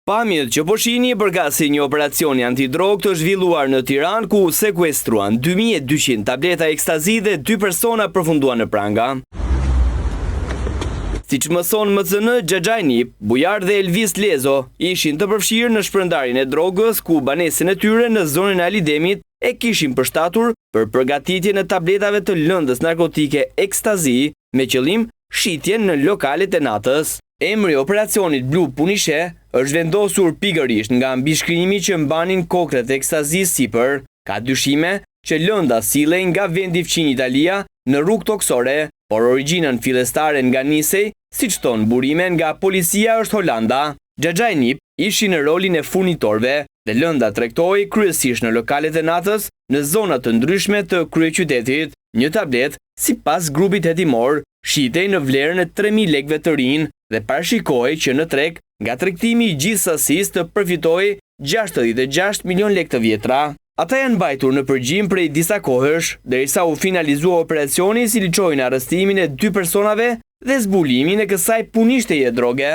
Pamjet që po shihni përkatësi një operacioni antidrog të zhvilluar në Tiranë ku sekuestruan 2200 tableta ekstazi dhe 2 persona përfunduan në pranga. Siç mëson MCN, Xhaxhajni, Bujar dhe Elvis Lezo ishin të përfshirë në shpërndarjen e drogës ku banesën e tyre në zonën e Alidemit e kishin përshtatur për përgatitjen e tabletave të lëndës narkotike ekstazi me qëllim shitjen në lokalet e natës. Emri operacionit Blu Punishe është vendosur pikërisht nga mbishkrimi që mbanin kokrat e ekstazi sipër. Ka dyshime që lënda silej nga vendi fqinj Italia në rrugë toksore, por origjinën fillestare nga nisej, siç thon burime nga policia, është Holanda. Xhaxhajni ishin në rolin e furnitorëve dhe lënda tregtoi kryesisht në lokalet e natës në zona të ndryshme të kryeqytetit. Një tablet, sipas grupit hetimor, shitej në vlerën e 3000 lekëve të rinj dhe parashikohej që në treg nga tregtimi i gjithë sasisë të përfitoi 66 milion lekë të vjetra. Ata janë mbajtur në përgjim prej disa kohësh, derisa u finalizua operacioni, si liçoi në arrestimin e 2 personave dhe zbulimin e kësaj punishtheje droge.